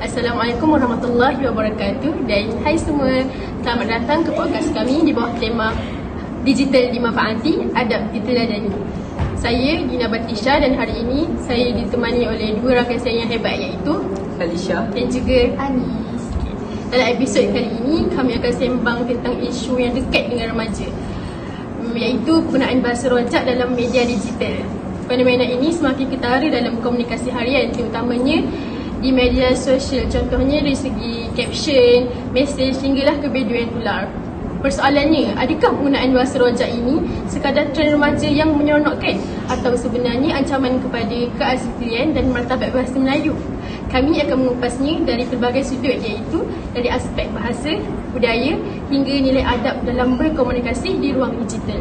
Assalamualaikum warahmatullahi wabarakatuh. Dan hai semua, selamat datang ke podcast kami di bawah tema Digital Dimanfaati, Adab Diteladani. Saya Dina Batisha dan hari ini saya ditemani oleh dua rakan saya yang hebat, iaitu Alicia dan juga Anis. Dalam episod kali ini kami akan sembang tentang isu yang dekat dengan remaja, iaitu penggunaan bahasa rojak dalam media digital. Fenomena ini semakin ketara dalam komunikasi harian, terutamanya di media sosial. Contohnya dari segi caption, mesej hinggalah ke video yang tular. Persoalannya, adakah penggunaan bahasa rojak ini sekadar trend remaja yang menyeronokkan atau sebenarnya ancaman kepada keaslian dan martabat bahasa Melayu? Kami akan mengupasnya dari pelbagai sudut, iaitu dari aspek bahasa, budaya hingga nilai adab dalam berkomunikasi di ruang digital.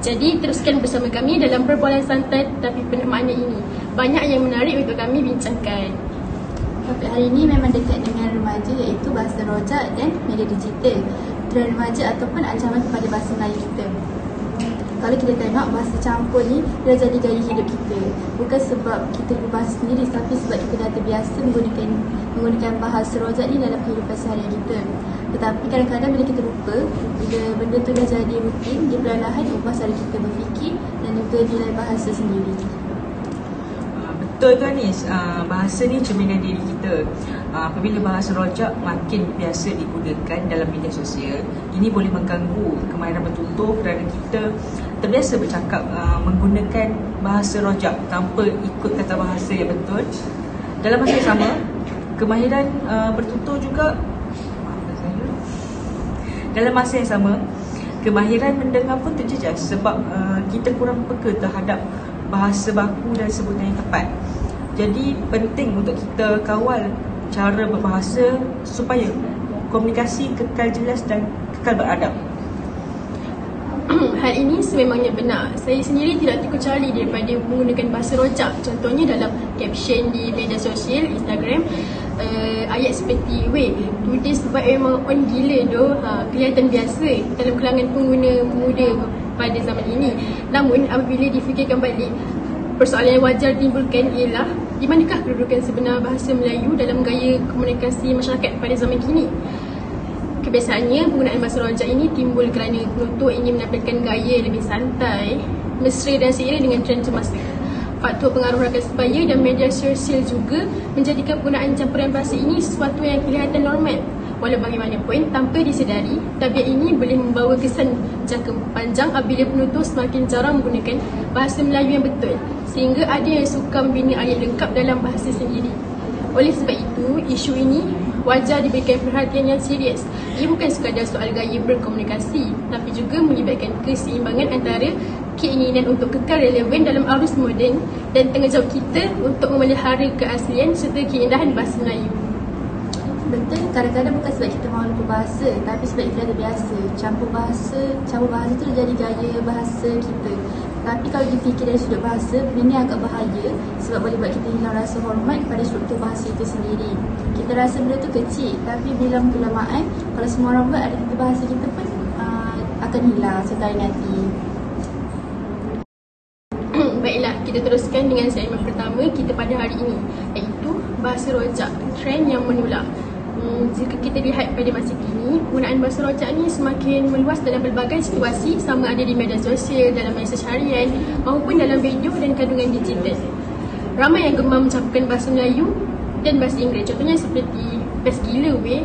Jadi teruskan bersama kami dalam perbualan santai tetapi penuh makna ini. Banyak yang menarik untuk kami bincangkan. Topik hari ini memang dekat dengan remaja, iaitu bahasa rojak dan media digital. Trend remaja ataupun ancaman kepada bahasa Melayu kita. Kalau kita tengok, bahasa campur ni dah jadi gaya hidup kita. Bukan sebab kita berbahasa sendiri, tapi sebab kita dah terbiasa menggunakan bahasa rojak ni dalam kehidupan seharian kita. Tetapi kadang-kadang bila kita lupa, bila benda tu dah jadi rutin, dia perlahan ubah cara kita berfikir dan juga nilai bahasa sendiri. Betul tu Anis, bahasa ni cerminan diri kita. Apabila bahasa rojak makin biasa digunakan dalam media sosial, ini boleh mengganggu kemahiran bertutur kerana kita terbiasa bercakap menggunakan bahasa rojak tanpa ikut tata bahasa yang betul. Dalam masa yang sama, kemahiran bertutur juga dalam masa yang sama, kemahiran mendengar pun terjejas sebab kita kurang peka terhadap bahasa baku dan sebutan yang tepat. Jadi penting untuk kita kawal cara berbahasa supaya komunikasi kekal jelas dan kekal beradab. Hal ini sememangnya benar. Saya sendiri tidak terkecuali daripada menggunakan bahasa rojak. Contohnya dalam caption di media sosial, Instagram, ayat seperti "Weh, tulis sebab memang on gila doh." Kelihatan biasa dalam kalangan pengguna muda pada zaman ini. Namun apabila difikirkan balik, persoalan yang wajar timbulkan ialah di manakah kedudukan sebenar bahasa Melayu dalam gaya komunikasi masyarakat pada zaman kini? Kebiasaannya, penggunaan bahasa rojak ini timbul kerana penutur ingin menampilkan gaya lebih santai, mesra dan seiring dengan trend semasa. Faktor pengaruh rakan sebaya dan media sosial juga menjadikan penggunaan campuran bahasa ini sesuatu yang kelihatan normal. Walau bagaimanapun, tanpa disedari, tabiat ini boleh membawa kesan jangka panjang apabila penutur semakin jarang menggunakan bahasa Melayu yang betul, sehingga ada yang suka membina ayat lengkap dalam bahasa sendiri. Oleh sebab itu, isu ini wajar diberikan perhatian yang serius. Ia bukan sekadar soal gaya berkomunikasi, tapi juga melibatkan keseimbangan antara keinginan untuk kekal relevan dalam arus moden dan tanggungjawab kita untuk memelihara keaslian serta keindahan bahasa Melayu. Betul, kadang-kadang bukan sebab kita mahu lupa bahasa, tapi sebab kita dah terbiasa. Campur bahasa tu dah jadi gaya bahasa kita. Tapi kalau difikir dari sudut bahasa, benda ni agak bahaya sebab boleh buat kita hilang rasa hormat pada struktur bahasa itu sendiri. Kita rasa benda tu kecil, tapi bila kelamaan, kalau semua orang buat, ada kata bahasa kita pun akan hilang setari nanti. Baiklah, kita teruskan dengan segmen pertama kita pada hari ini, iaitu bahasa rojak, trend yang menular. Jika kita lihat pada masa kini, penggunaan bahasa rojak ni semakin meluas dalam pelbagai situasi, sama ada di media sosial, dalam mesej harian maupun dalam video dan kandungan digital. Ramai yang gemar mencampurkan bahasa Melayu dan bahasa Inggeris. Contohnya seperti "best gila weh",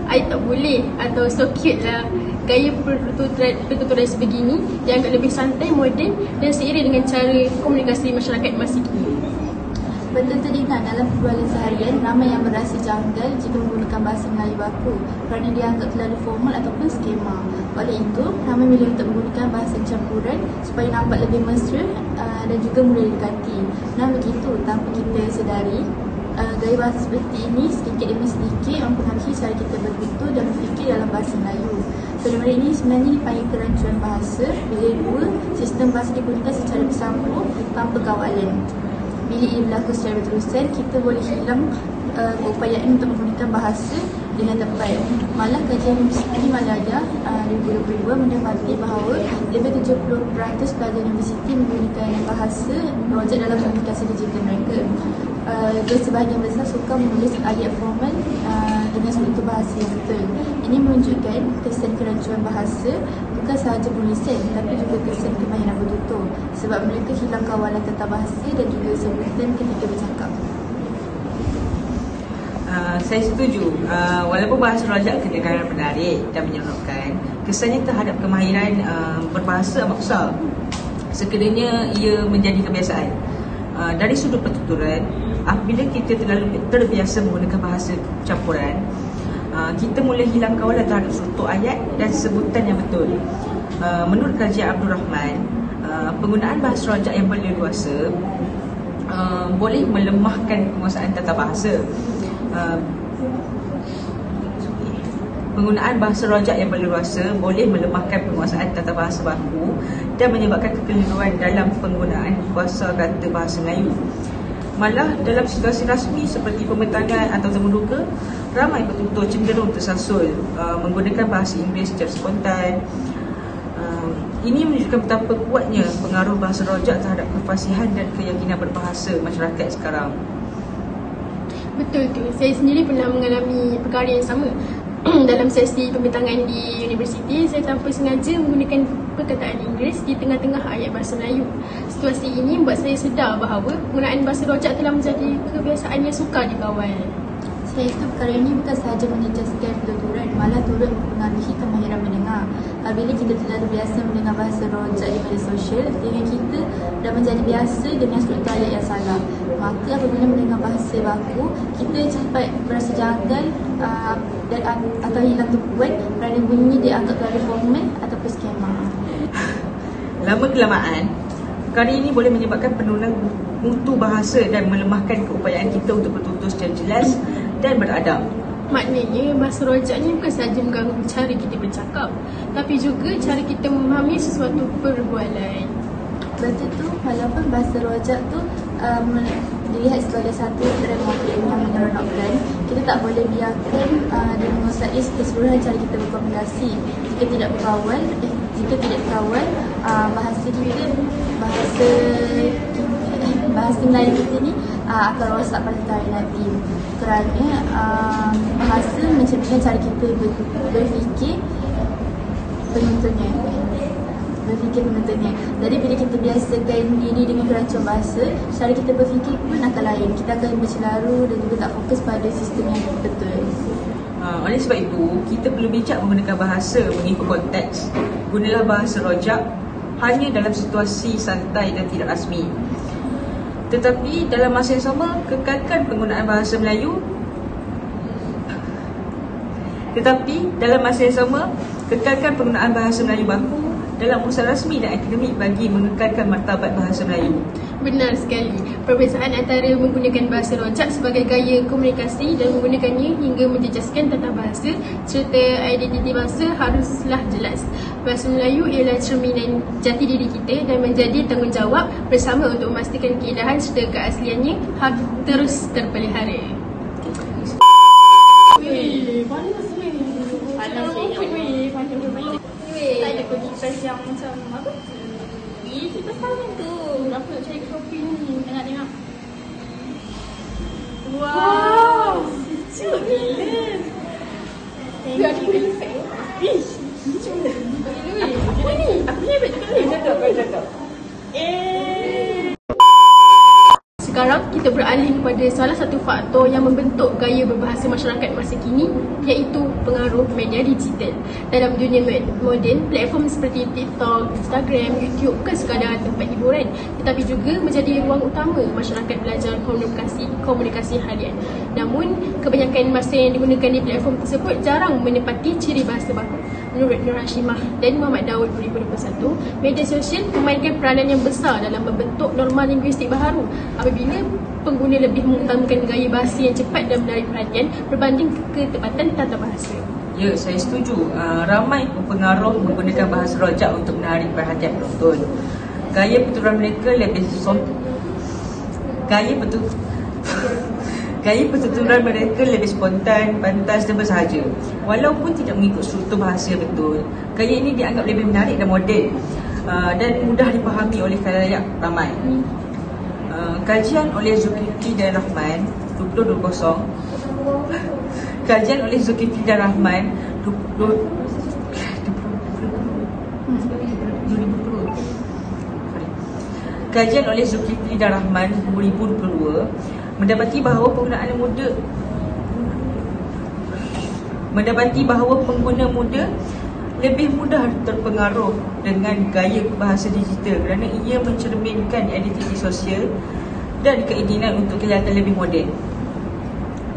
"I tak boleh" atau "so cute lah". Gaya pertuturan sebegini dianggap lebih santai, moden dan seiring dengan cara komunikasi masyarakat masa kini. Betul Dina, dalam perbualan seharian, ramai yang berasa janggal jika menggunakan bahasa Melayu baku kerana dianggap terlalu formal ataupun skema. Oleh itu, ramai memilih untuk menggunakan bahasa campuran supaya nampak lebih mesra dan juga mudah didekati. Nah begitu, tanpa kita sedari, gaya bahasa seperti ini sedikit demi sedikit mempengaruhi cara kita bertutur dan berfikir dalam bahasa Melayu. Fenomena ini sebenarnya dipanggil kerancuan bahasa bila dua sistem bahasa digunakan secara bersambung tanpa kawalan. Bila ia berlaku secara berterusan, kita boleh hilang keupayaan untuk menggunakan bahasa dengan tepat. Malah kajian Universiti Malaya 2022 mendapati bahawa lebih 70% pelajar universiti menggunakan bahasa rojak dalam komunikasi digital mereka. sebahagian besar suka menulis ayat formal dengan struktur bahasa yang betul. Ini menunjukkan kesan kerancuan bahasa bukan sahaja penulisan tapi juga kesan kemahiran bertutur sebab mereka hilang kawalan tata bahasa dan juga sebutan ketika bercakap. Saya setuju. Walaupun bahasa rojak kedengaran menarik dan menyeronokkan, kesannya terhadap kemahiran berbahasa amat besar sekiranya ia menjadi kebiasaan. Dari sudut pertuturan, apabila kita terlalu terbiasa menggunakan bahasa campuran, kita mula hilang kawalan terhadap struktur ayat dan sebutan yang betul. Menurut kajian Abdul Rahman, penggunaan bahasa rojak yang berleluasa boleh melemahkan penguasaan tata bahasa. Penggunaan bahasa rojak yang berleluasa boleh melemahkan penguasaan tata bahasa baku dan menyebabkan kekeliruan dalam penggunaan kuasa kata bahasa Melayu. Malah dalam situasi rasmi seperti pembentangan atau temu duka, ramai petutur cenderung tersasul menggunakan bahasa Inggeris secara spontan. Ini menunjukkan betapa kuatnya pengaruh bahasa rojak terhadap kefasihan dan keyakinan berbahasa masyarakat sekarang. Betul tu, saya sendiri pernah mengalami perkara yang sama. Dalam sesi pembentangan di universiti, saya tanpa sengaja menggunakan perkataan Inggeris di tengah-tengah ayat bahasa Melayu. Situasi ini membuat saya sedar bahawa penggunaan bahasa rojak telah menjadi kebiasaan yang sukar dikawal. Saya rasa perkara ini bukan sahaja menjejaskan pertuturan, malah turut mempengaruhi kemahiran mendengar. Apabila kita terlalu biasa mendengar bahasa rojak di media sosial, telinga kita dah menjadi biasa dengan struktur ayat yang salah. Maka apabila mendengar bahasa baku, kita cepat berasa janggal atau hilang tumpuan kerana bunyi dianggap terlalu formal ataupun skema. Lama-kelamaan, perkara ini boleh menyebabkan penurunan mutu bahasa dan melemahkan keupayaan kita untuk bertutur secara jelas dan beradab. Maknanya, bahasa rojak ni bukan sahaja mengganggu cara kita bercakap, tapi juga cara kita memahami sesuatu perbualan. Betul tu, walaupun bahasa rojak tu dilihat sebagai satu trend moden yang menyeronokkan, kita tak boleh biarkan dia menguasai keseluruhan cara kita berkomunikasi. Jika tidak dikawal, bahasa Melayu kita ni akan rosak pada tarikh nanti. Kerana bahasa mencerminkan cara kita berfikir penontonnya. Jadi bila kita biasakan diri dengan kerancuan bahasa, cara kita berfikir pun akan lain. Kita akan bercelaru dan juga tak fokus pada sistem yang betul. Oleh sebab itu, kita perlu bijak menggunakan bahasa mengikut konteks. Gunalah bahasa rojak hanya dalam situasi santai dan tidak rasmi. Tetapi dalam masa yang sama, kekalkan penggunaan bahasa Melayu baku dalam urusan rasmi dan akademik bagi mengekalkan martabat bahasa Melayu. Benar sekali. Perbezaan antara menggunakan bahasa rojak sebagai gaya komunikasi dan menggunakannya hingga menjejaskan tata bahasa serta identiti bahasa haruslah jelas. Bahasa Melayu ialah cerminan jati diri kita dan menjadi tanggungjawab bersama untuk memastikan keindahan serta keasliannya terus terpelihara. Tak ada komunitas yang macam apa? Kita tahu tu. Apa nak cari kopi ni? Tengok. Wow, sejuk gila. Thank you. Ish, sejuk gila. Apa ni? Aku hebat juga ni. Cakap. Sekarang kita beralih kepada salah satu faktor yang membentuk gaya berbahasa masyarakat masa kini, iaitu pengaruh media digital. Dalam dunia moden, platform seperti TikTok, Instagram, YouTube bukan sekadar tempat hiburan, tetapi juga menjadi ruang utama masyarakat belajar komunikasi harian. Namun, kebanyakan masa yang digunakan di platform tersebut jarang menepati ciri bahasa baku. Menurut Nur Hashimah dan Muhammad Daud 2021, media sosial memainkan peranan yang besar dalam membentuk norma linguistik baharu apabila pengguna lebih mengutamakan gaya bahasa yang cepat dan menarik perhatian berbanding ketepatan tata bahasa. Ya, saya setuju. Ramai pengaruh menggunakan bahasa rojak untuk menarik perhatian penonton. Gaya pertuturan mereka lebih spontan, pantas dan bersahaja. Walaupun tidak mengikut struktur bahasa yang betul, gaya ini dianggap lebih menarik dan moden dan mudah dipahami oleh khalayak ramai. Kajian oleh Zulkifli dan Rahman 2020. Kajian oleh Zulkifli dan Rahman 2020. Kajian oleh Zulkifli dan Rahman 2022 mendapati bahawa pengguna muda lebih mudah terpengaruh dengan gaya bahasa digital kerana ia mencerminkan identiti sosial dan keinginan untuk kelihatan lebih moden.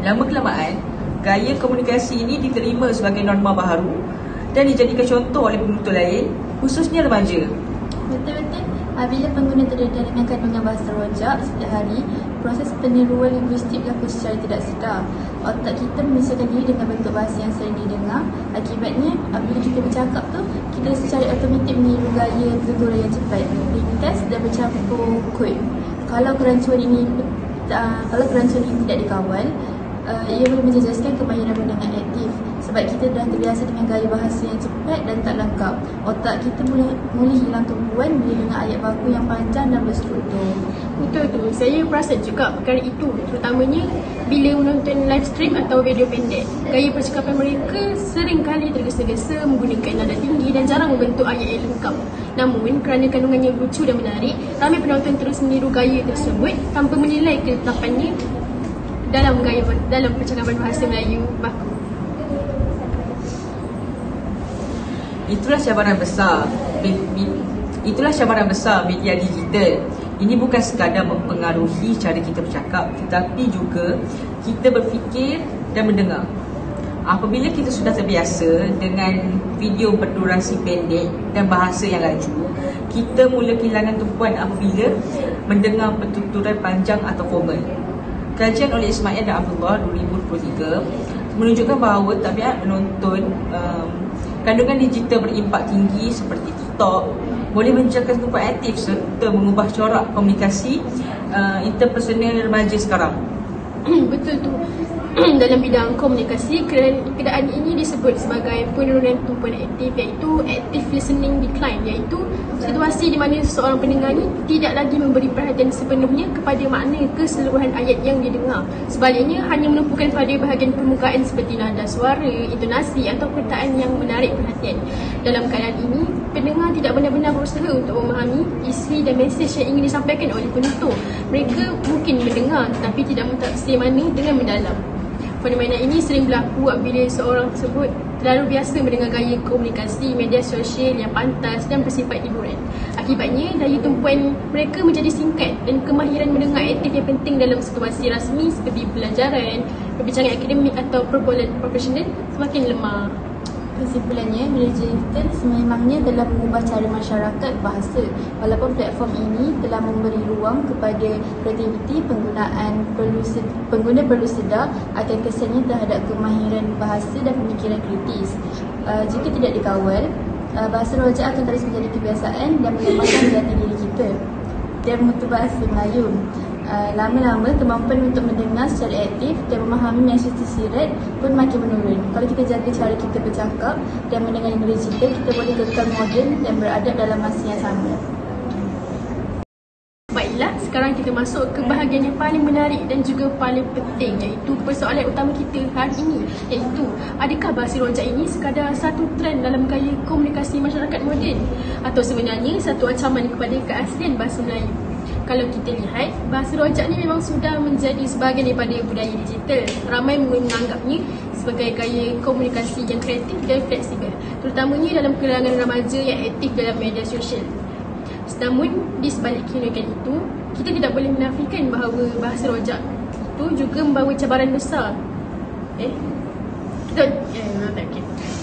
Lama-kelamaan, gaya komunikasi ini diterima sebagai norma baharu dan dijadikan contoh oleh penutur lain, khususnya remaja. Betul-betul. Apabila pengguna terdedah dengan kandungan bahasa rojak setiap hari, proses peniruan linguistik berlaku secara tidak sedar. Otak kita menyesuaikan diri dengan bentuk bahasa yang sering didengar. Akibatnya, apabila kita bercakap tu, kita secara automatik meniru gaya tuturan yang cepat, ringkas dan bercampur kod. Kalau kerancuan ini tidak dikawal, ia boleh menjejaskan kemahiran mendengar aktif. Sebab kita dah terbiasa dengan gaya bahasa yang cepat dan tak lengkap, otak kita mula hilang tumpuan bila dengar ayat baku yang panjang dan berstruktur. Betul tu, saya perasan juga perkara itu, terutamanya bila menonton live stream atau video pendek. Gaya percakapan mereka sering kali tergesa-gesa, menggunakan nada tinggi dan jarang membentuk ayat yang lengkap. Namun, kerana kandungannya lucu dan menarik, ramai penonton terus meniru gaya tersebut tanpa menilai ketetapannya dalam percakapan bahasa Melayu baku. Itulah cabaran besar media digital. Ini bukan sekadar mempengaruhi cara kita bercakap, tetapi juga kita berfikir dan mendengar. Apabila kita sudah terbiasa dengan video berdurasi pendek dan bahasa yang laju, kita mula kehilangan tumpuan apabila mendengar pertuturan panjang atau formal. Kajian oleh Ismail dan Abdullah 2023 menunjukkan bahawa tabiat menonton kandungan digital berimpak tinggi seperti TikTok boleh menjaga tumpuan aktif serta mengubah corak komunikasi interpersonal remaja sekarang. Betul tu. Dalam bidang komunikasi, keadaan ini disebut sebagai penurunan tumpuan aktif, iaitu active listening decline, iaitu situasi di mana seorang pendengar ni tidak lagi memberi perhatian sepenuhnya kepada makna keseluruhan ayat yang didengar. Sebaliknya, hanya menumpukan pada bahagian permukaan seperti nada suara, intonasi atau perkataan yang menarik perhatian. Dalam keadaan ini, pendengar tidak benar-benar berusaha untuk memahami isi dan mesej yang ingin disampaikan oleh penutur. Mereka mungkin mendengar tetapi tidak mentafsir makna dengan mendalam. Fenomena ini sering berlaku apabila seorang tersebut terlalu biasa mendengar gaya komunikasi media sosial yang pantas dan bersifat hiburan. Akibatnya, daya tumpuan mereka menjadi singkat dan kemahiran mendengar aktif yang penting dalam situasi rasmi seperti pelajaran, perbincangan akademik atau perbualan profesional semakin lemah. Kesimpulannya, media digital sememangnya telah mengubah cara masyarakat bahasa. Walaupun platform ini telah memberi ruang kepada kreativiti, pengguna perlu sedar akan kesannya terhadap kemahiran bahasa dan pemikiran kritis. Jika tidak dikawal, bahasa rojak akan terus menjadi kebiasaan dan melemahkan jati diri kita dan mutu bahasa Melayu. Lama-lama kemampuan untuk mendengar secara aktif dan memahami mesej tersirat pun makin menurun. Kalau kita jaga cara kita bercakap dan mendengar media digital, kita boleh kekal moden dan beradab dalam masa yang sama. Baiklah, sekarang kita masuk ke bahagian yang paling menarik dan juga paling penting, iaitu persoalan utama kita hari ini, iaitu adakah bahasa rojak ini sekadar satu trend dalam gaya komunikasi masyarakat moden atau sebenarnya satu ancaman kepada keaslian bahasa Melayu? Kalau kita lihat, bahasa rojak ni memang sudah menjadi sebahagian daripada budaya digital. Ramai menganggapnya sebagai gaya komunikasi yang kreatif dan fleksibel, terutamanya dalam kalangan remaja yang aktif dalam media sosial. Namun, di sebalik keunikan itu, kita tidak boleh menafikan bahawa bahasa rojak itu juga membawa cabaran besar.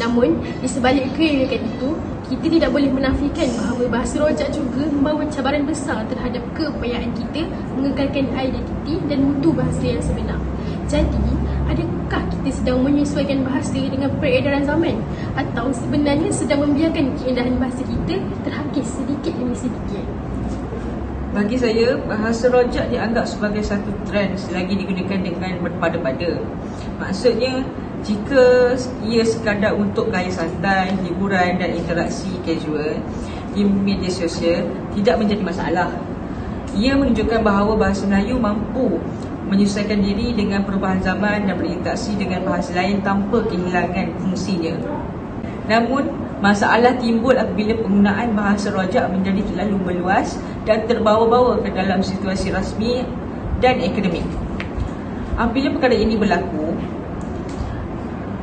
Namun, di sebalik keunikan itu, kita tidak boleh menafikan bahawa bahasa rojak juga membawa cabaran besar terhadap keupayaan kita mengekalkan identiti dan mutu bahasa yang sebenar. Jadi, adakah kita sedang menyesuaikan bahasa dengan peredaran zaman? Atau sebenarnya sedang membiarkan keindahan bahasa kita terhakis sedikit demi sedikit? Bagi saya, bahasa rojak dianggap sebagai satu trend selagi digunakan dengan berpada-pada. Maksudnya, jika ia sekadar untuk gaya santai, hiburan dan interaksi casual di media sosial, tidak menjadi masalah. Ia menunjukkan bahawa bahasa Melayu mampu menyesuaikan diri dengan perubahan zaman dan berinteraksi dengan bahasa lain tanpa kehilangan fungsinya. Namun, masalah timbul apabila penggunaan bahasa rojak menjadi terlalu meluas dan terbawa-bawa ke dalam situasi rasmi dan akademik. Apabila perkara ini berlaku,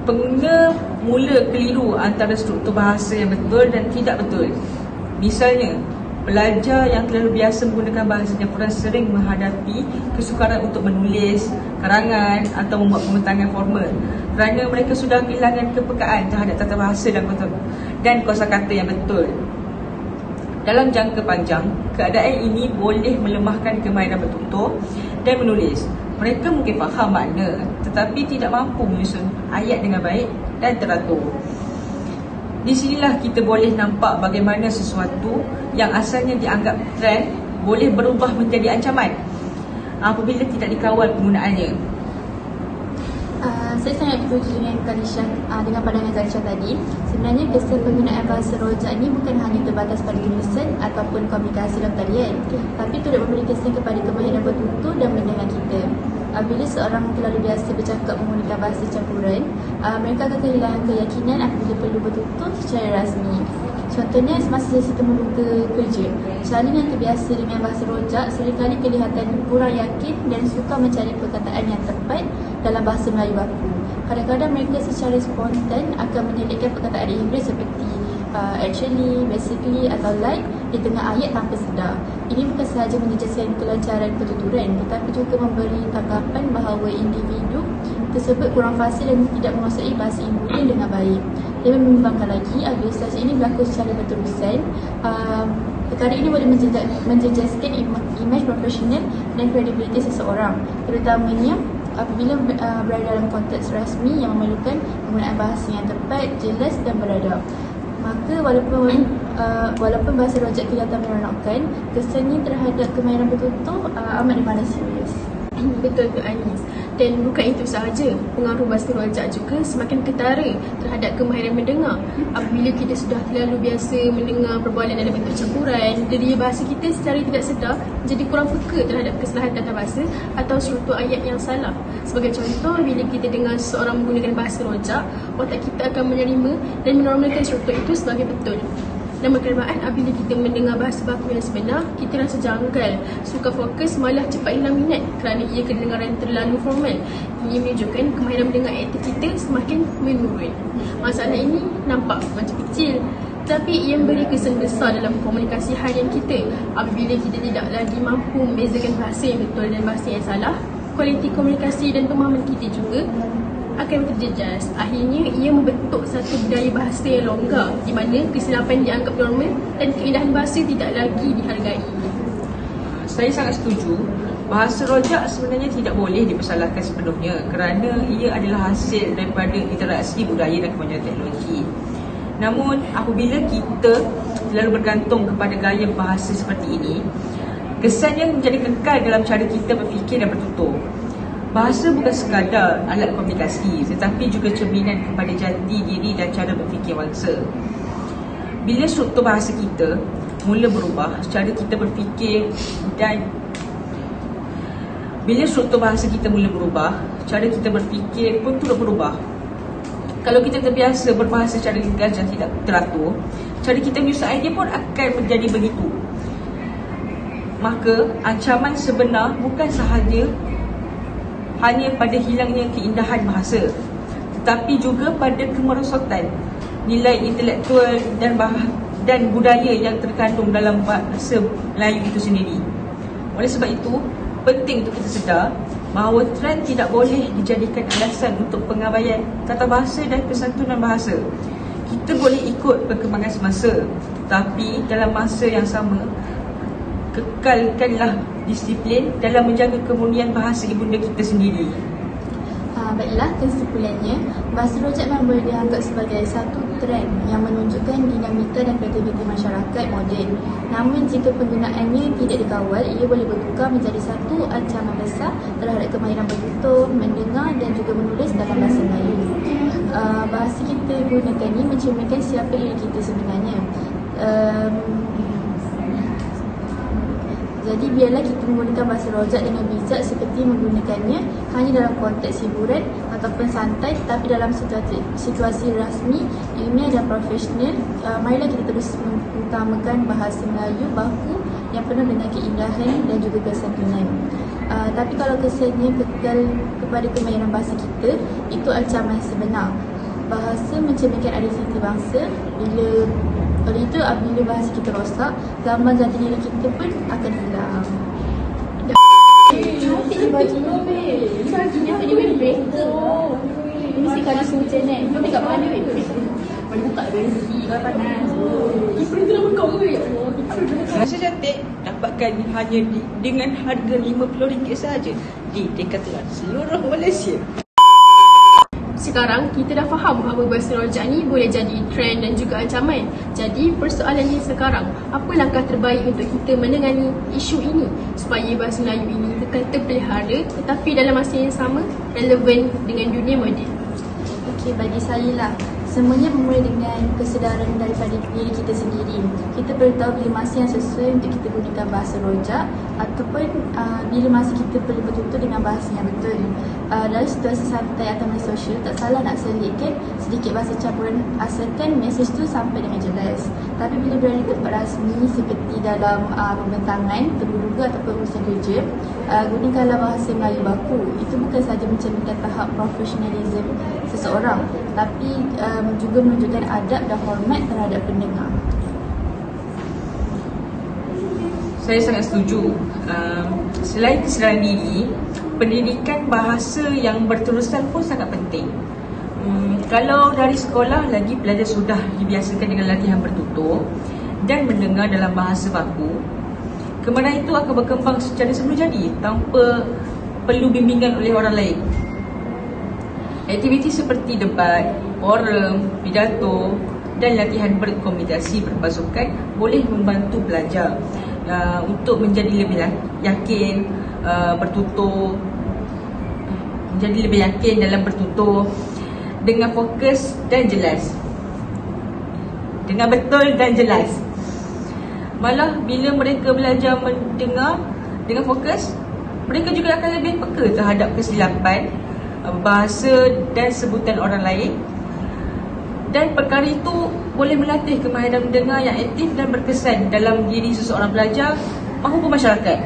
pengguna mula keliru antara struktur bahasa yang betul dan tidak betul. Misalnya, pelajar yang terlalu biasa menggunakan bahasa campuran sering menghadapi kesukaran untuk menulis karangan atau membuat pembentangan formal kerana mereka sudah kehilangan kepekaan terhadap tata bahasa dan kosakata yang betul. Dalam jangka panjang, keadaan ini boleh melemahkan kemahiran bertutur dan menulis. Mereka mungkin faham makna tetapi tidak mampu menyusun ayat dengan baik dan teratur. Di sinilah kita boleh nampak bagaimana sesuatu yang asalnya dianggap trend boleh berubah menjadi ancaman apabila tidak dikawal penggunaannya. Saya sangat setuju dengan dengan pandangan Kalisha tadi. Sebenarnya kesan penggunaan bahasa rojak ini bukan hanya terbatas pada tulisan ataupun komunikasi dalam talian, tapi turut memberi kesan kepada kemahiran bertutur dan mendengar kita. Bila seorang terlalu biasa bercakap menggunakan bahasa campuran, mereka akan kehilangan keyakinan apabila perlu bertutur secara rasmi. Contohnya, semasa sesi temubuka kerja, calon yang terbiasa dengan bahasa rojak seringkali kelihatan kurang yakin dan suka mencari perkataan yang tepat dalam bahasa Melayu baku. Kadang-kadang mereka secara spontan akan menyelitkan perkataan Inggeris seperti actually, basically atau like di tengah ayat tanpa sedar. Ini bukan sahaja menjejaskan kelancaran pertuturan tetapi juga memberi tanggapan bahawa individu tersebut kurang fasih dan tidak menguasai bahasa ibunya dengan baik. Lebih membimbangkan lagi, ilustrasi ini berlaku secara berterusan. Perkara ini boleh menjejaskan imej profesional dan kredibiliti seseorang, terutamanya apabila berada dalam konteks rasmi yang memerlukan penggunaan bahasa yang tepat, jelas dan beradab. Maka walaupun bahasa rojak kelihatan meronokkan, kesannya terhadap kemahiran bertutur amat dimana serius. Betul tu Anis. Dan bukan itu sahaja, pengaruh bahasa rojak juga semakin ketara terhadap kemahiran mendengar. Apabila kita sudah terlalu biasa mendengar perbualan dalam bentuk campuran, deria bahasa kita secara tidak sedar menjadi kurang peka terhadap kesalahan tata bahasa atau struktur ayat yang salah. Sebagai contoh, bila kita dengar seseorang menggunakan bahasa rojak, otak kita akan menerima dan menormalkan struktur itu sebagai betul. Dan berkenaan apabila kita mendengar bahasa baku yang sebenar, kita rasa janggal, suka fokus, malah cepat hilang minat kerana ia kedengaran terlalu formal. Ini menunjukkan kemahiran mendengar aktif kita semakin menurun. Masalah ini nampak macam kecil, tapi ia memberi kesan besar dalam komunikasi harian kita. Apabila kita tidak lagi mampu membezakan bahasa yang betul dan bahasa yang salah, kualiti komunikasi dan pemahaman kita juga akan terjejas. Akhirnya, ia membentuk satu budaya bahasa yang longgar di mana kesilapan dianggap normal dan keindahan bahasa tidak lagi dihargai. Saya sangat setuju. Bahasa rojak sebenarnya tidak boleh dipersalahkan sepenuhnya kerana ia adalah hasil daripada interaksi budaya dan kemajuan teknologi. Namun, apabila kita terlalu bergantung kepada gaya bahasa seperti ini, kesannya menjadi kekal dalam cara kita berfikir dan bertutur. Bahasa bukan sekadar alat komunikasi tetapi juga cerminan kepada jati diri dan cara berfikir bangsa. Bila struktur bahasa kita mula berubah, cara kita berfikir pun turut berubah. Kalau kita terbiasa berbahasa secara ringkas dan tidak teratur, cara kita menyusun idea pun akan menjadi begitu. Maka ancaman sebenar bukan sahaja hanya pada hilangnya keindahan bahasa, tetapi juga pada kemerosotan nilai intelektual dan budaya yang terkandung dalam bahasa Melayu itu sendiri. Oleh sebab itu, penting untuk kita sedar bahawa trend tidak boleh dijadikan alasan untuk pengabaian tata bahasa dan kesantunan bahasa. Kita boleh ikut perkembangan semasa, tapi dalam masa yang sama kekalkanlah disiplin dalam menjaga kemurnian bahasa ibunda kita sendiri. Baiklah, kesimpulannya, bahasa rojak memang boleh dianggap sebagai satu trend yang menunjukkan dinamika dan kreativiti masyarakat moden. Namun jika penggunaannya tidak dikawal, ia boleh bertukar menjadi satu ancaman besar terhadap kemahiran bertutur, mendengar dan juga menulis dalam bahasa Melayu. Bahasa kita gunakan ini mencerminkan siapa diri kita sebenarnya. Jadi biarlah kita menggunakan bahasa rojak dengan bijak seperti menggunakannya hanya dalam konteks hiburan ataupun santai, tetapi dalam situasi rasmi, ilmiah dan profesional. Marilah kita terus mengutamakan bahasa Melayu baku yang penuh dengan keindahan dan juga kesantunan. Tapi kalau kesannya kekal kepada kemahiran bahasa kita, itu ancaman sebenar. Bahasa mencerminkan identiti bangsa. Oleh itu, apabila bahasa kita rosak, gambar jati diri kita pun akan hilang. Cantik baju kau, babe. Cantik ni tadi babe makeup. Ini mesti kali hujan kan. Kau dekat mana babe? Boleh buka rezeki kalau panas. Ipun tu nama kau ke? Ya Allah. Rasa cantik dapatkan hanya dengan harga RM50 sahaja di Decathlon seluruh Malaysia. Sekarang kita dah faham bahawa bahasa rojak ni boleh jadi trend dan juga ancaman. Jadi persoalannya sekarang, apa langkah terbaik untuk kita menangani isu ini supaya bahasa Melayu ini kekal terpelihara tetapi dalam masa yang sama relevan dengan dunia moden? Okey, bagi saya lah, semuanya bermula dengan kesedaran daripada diri kita sendiri. Kita perlu tahu bila masa yang sesuai untuk kita gunakan bahasa rojak ataupun bila masa kita perlu bertutur dengan bahasa yang betul. Dalam situasi santai atau media sosial, tak salah nak selitkan sedikit bahasa campuran asalkan mesej tu sampai dengan jelas. Tapi bila berada di tempat rasmi seperti dalam pembentangan, terduga ataupun urusan kerja, gunakanlah bahasa Melayu baku. Itu bukan sahaja mencerminkan tahap profesionalisme seseorang, tapi juga menunjukkan adab dan hormat terhadap pendengar. Saya sangat setuju. Selain kesedaran diri, pendidikan bahasa yang berterusan pun sangat penting. Kalau dari sekolah lagi pelajar sudah dibiasakan dengan latihan bertutur dan mendengar dalam bahasa baku, kemarahan itu akan berkembang secara semula jadi tanpa perlu bimbingan oleh orang lain. Aktiviti seperti debat, forum, pidato dan latihan berkomunikasi berpasukan boleh membantu pelajar untuk menjadi lebih yakin bertutur, menjadi lebih yakin dalam bertutur dengan fokus dan jelas, dengan betul dan jelas. Malah bila mereka belajar mendengar dengan fokus, mereka juga akan lebih peka terhadap kesilapan bahasa dan sebutan orang lain. Dan perkara itu boleh melatih kemahiran mendengar yang aktif dan berkesan dalam diri seseorang pelajar maupun masyarakat.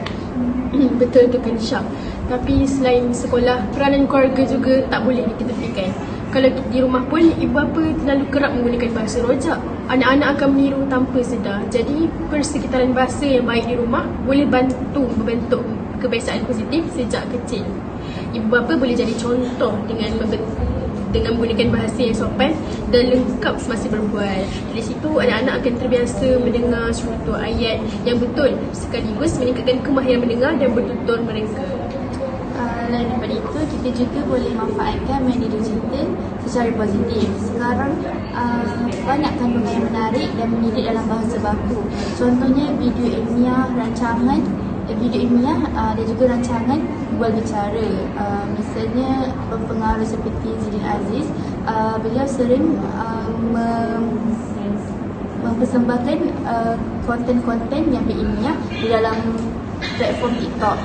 Betul tu kan Syah. Tapi selain sekolah, peranan keluarga juga tak boleh diketepikan. Kalau di rumah pun ibu bapa terlalu kerap menggunakan bahasa rojak, anak-anak akan meniru tanpa sedar. Jadi persekitaran bahasa yang baik di rumah boleh bantu membentuk kebiasaan positif sejak kecil. Ibu bapa boleh jadi contoh dengan menggunakan bahasa yang sopan dan lengkap semasa berbual. Dari situ anak-anak akan terbiasa mendengar struktur ayat yang betul sekaligus meningkatkan kemahiran mendengar dan bertutur mereka. Lain daripada itu, kita juga boleh manfaatkan media digital secara positif. Sekarang banyak kandungan yang menarik dan mendidik dalam bahasa baku. Contohnya video ilmiah dan juga rancangan bual bicara. Misalnya pengaruh seperti Zidin Aziz, beliau sering mempersembahkan konten-konten yang berilmiah di dalam platform TikTok.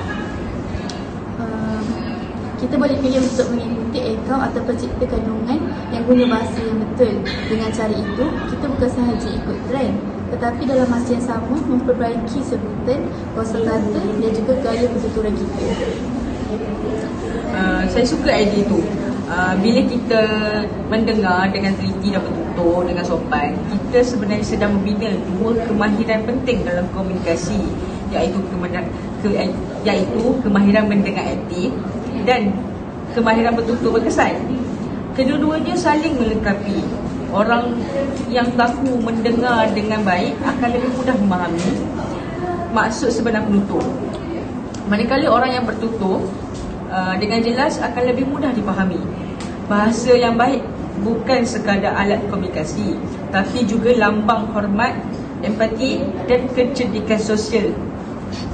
Kita boleh pilih untuk mengikuti akaun atau pencipta kandungan yang guna bahasa yang betul. Dengan cara itu, kita bukan sahaja ikut trend, tetapi dalam masa yang sama memperbaiki sebutan, kosakata dan juga gaya pertuturan kita. Saya suka idea itu. Bila kita mendengar dengan teliti dan bertutur dengan sopan, kita sebenarnya sedang membina dua kemahiran penting dalam komunikasi, iaitu kemahiran mendengar aktif dan kemahiran bertutur berkesan. Kedua-duanya saling melengkapi. Orang yang baku mendengar dengan baik akan lebih mudah memahami maksud sebenar penutur. Manakala orang yang bertutur dengan jelas akan lebih mudah dipahami. Bahasa yang baik bukan sekadar alat komunikasi, tapi juga lambang hormat, empati dan kecerdikan sosial.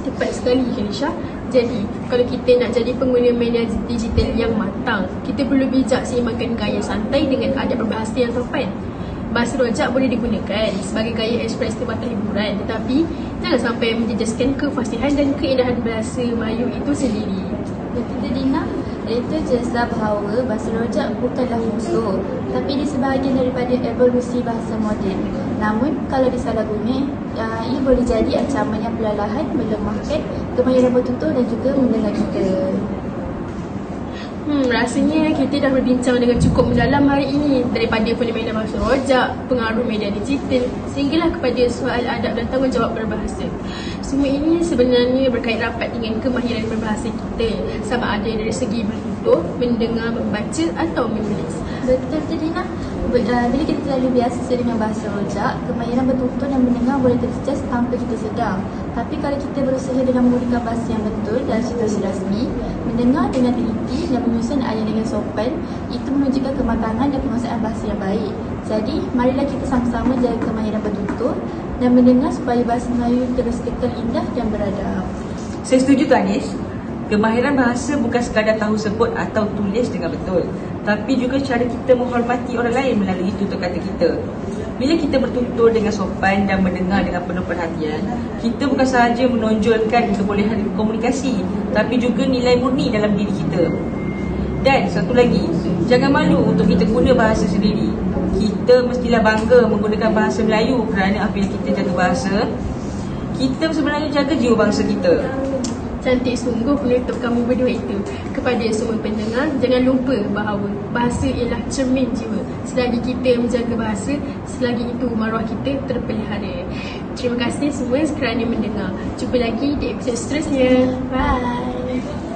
Tepat sekali kan Syah. Jadi, kalau kita nak jadi pengguna media digital yang matang, kita perlu bijak seimbangkan gaya santai dengan adab berbahasa yang sopan. bahasa rojak boleh digunakan sebagai gaya ekspres tempatan hiburan, tetapi jangan sampai menjejaskan kefasihan dan keindahan bahasa Melayu itu sendiri. Betul Dina, itu jelaslah bahawa bahasa rojak bukanlah musuh, tapi dia sebahagian daripada evolusi bahasa moden. Namun kalau disalahguna, ia boleh jadi ancaman yang perlahan melemahkan kemahiran bertutur dan juga mendengar kita. Rasanya kita dah berbincang dengan cukup mendalam hari ini, daripada fenomena bahasa rojak, pengaruh media digital, sehinggalah kepada soal adab dan tanggungjawab berbahasa. Semua ini sebenarnya berkait rapat dengan kemahiran berbahasa kita, sama ada dari segi bertutur, mendengar, membaca atau menulis. Betul tu Dina. Bila kita terlalu biasa dengan bahasa rojak, kemahiran bertutur dan mendengar boleh terjejas tanpa kita sedar. Tapi kalau kita berusaha dengan menggunakan bahasa yang betul dalam situasi rasmi, mendengar dengan teliti dan menyusun ayat dengan sopan, itu menunjukkan kematangan dan penguasaan bahasa yang baik. Jadi, marilah kita sama-sama jaga kemahiran bertutur dan mendengar supaya bahasa Melayu terus kekal indah dan beradab. Saya setuju tu Anis. Kemahiran bahasa bukan sekadar tahu sebut atau tulis dengan betul, tapi juga cara kita menghormati orang lain melalui tutur kata kita. Bila kita bertutur dengan sopan dan mendengar dengan penuh perhatian, kita bukan sahaja menonjolkan kebolehan komunikasi, tapi juga nilai murni dalam diri kita. Dan satu lagi, jangan malu untuk kita guna bahasa sendiri. Kita mestilah bangga menggunakan bahasa Melayu kerana apabila kita jaga bahasa, kita sebenarnya jaga jiwa bangsa kita. Cantik sungguh penutup kamu berdua itu. Kepada semua pendengar, jangan lupa bahawa bahasa ialah cermin jiwa. Selagi kita menjaga bahasa, selagi itu maruah kita terpelihara. Terima kasih semua kerana mendengar. Jumpa lagi di episod seterusnya. Bye.